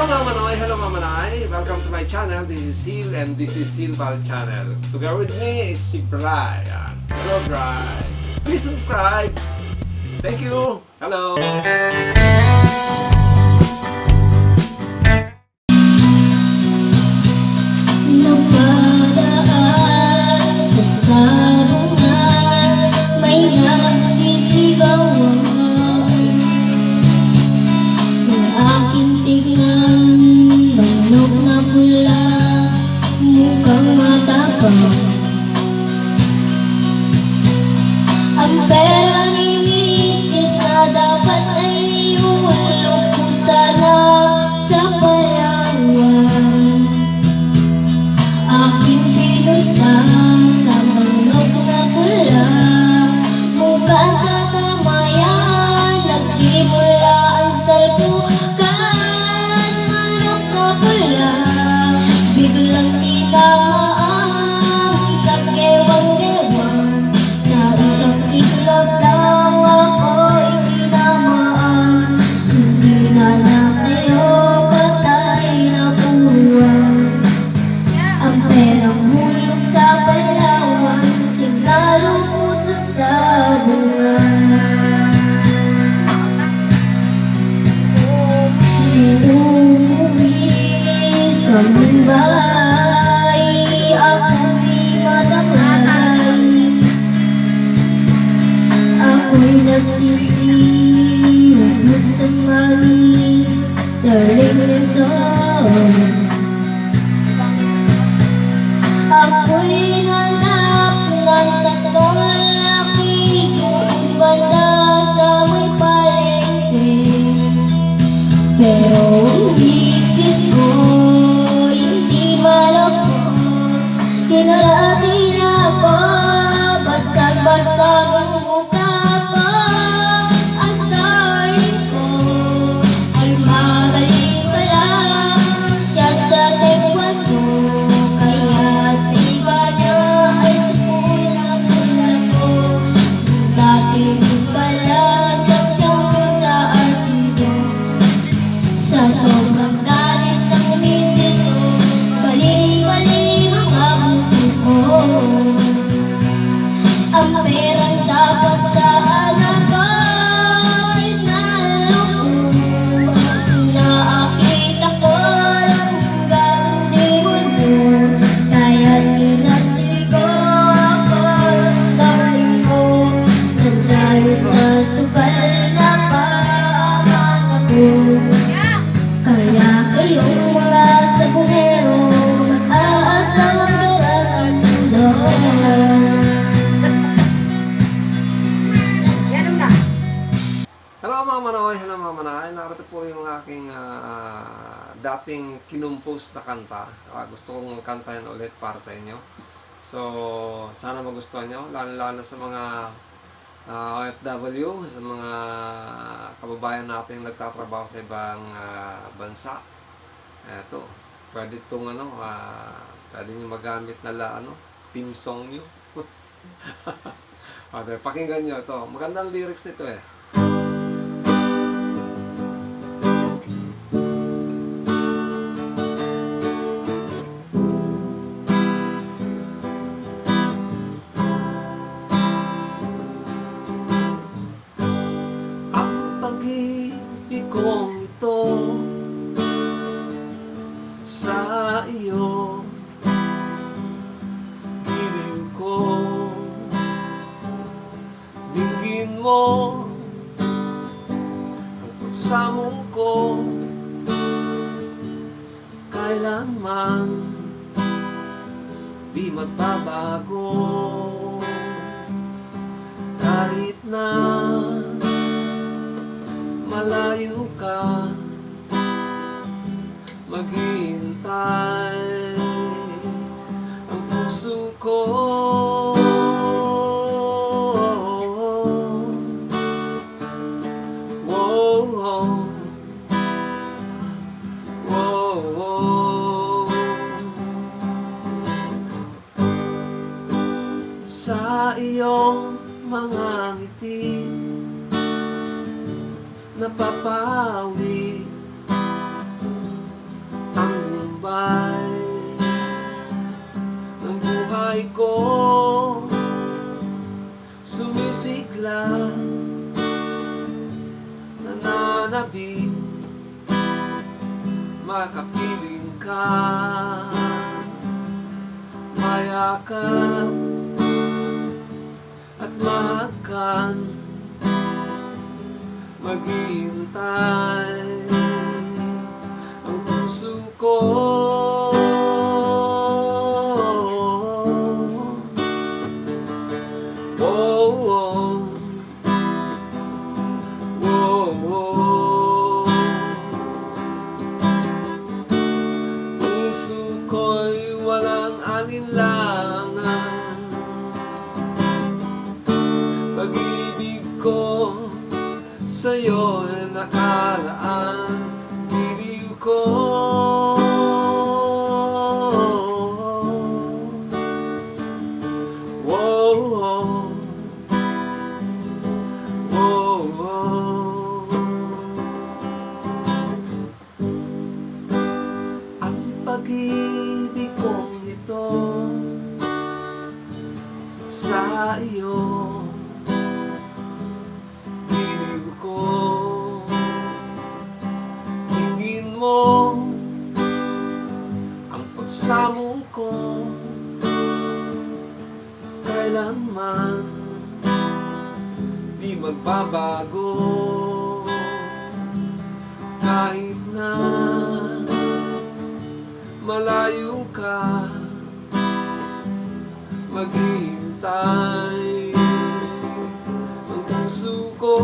Hello Mama Nay, welcome to my channel. This is Seal and this is Silval channel. Together with me is si Bri. Hello Bri. Please subscribe. Thank you. Hello. Ang pera ni Mrs. na dapat ay ihulog ko sana sa Palawan. Aking pinusta sa manok na pula, mukhang katamayan. Nagsimula ang salpukan, manok na pula, biglang tinamaan sa gewang-gewang. Sa isang iglap lang ako'y tinamaan. Hindi na nasayo, patay na buwan. Ang perang hulog sa Palawan, sinalo ko sa sabungan. Umuwi sa Mumbai, ako'y mataklay. Ako'y nagsisi, huwag sa mali, daling niya sa ako'y nanap ng tatlong lalaki doon banda sa may palengke. Pero ang misis ko hindi malakot, kinalati niya ako, basag-basag ang mukha ko. Ang darling ko ay magaling pala, siya sa taekwondo, kaya siba niya ay sipul na pula ko. Dati din pala siyang tiyangkol sa arkido. Sa sobrang galit ng misis ko, bali-bali mga buto ko. Ang perang dapat sa anak ko, tinalo ko. Nakakita ko hanggang di mundo, kaya tinastigo ako ng darling ko. Nandahil sa sukal na paaman ako. Kaya kayong mga sabungero, mag-aasawang tira sa mundo. Hello Mama Nay. Narito po yung aking dating kinumpos na kanta. Gusto kong kantahin ulit para sa inyo. So, sana magustuhan nyo, lalo sa mga OFW, sa mga kababayan natin nagtatrabaho sa ibang bansa. Eto, pwede itong pwede nyo magamit na theme song nyo. Okay, pakinggan nyo ito. Magandang lyrics nito eh. Pag-ibig kong ito sa iyo, piling ko, dinggin mo ang pagsamong ko, kailanman di magbabago, kahit na malayo ka, maghihintay ang puso ko. Wow, wow, wow, wow. Sa iyong mga ngiti napapawi makapiling ka, mayakap at mahakan, maghihintay ang puso ko. Puso ko'y walang alinlangan, pag-ibig ko sa'yo'y nakalaan, giliw ko. Ang pag-ibig kong ito sa iyo, giliw ko. Hingin mo ang pagsamo ko, kailanman di magbabago, kahit na malayo ka, maghihintay ang puso ko.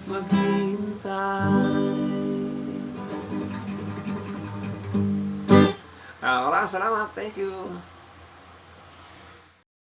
Maghihintay. Maraming salamat. Thank you.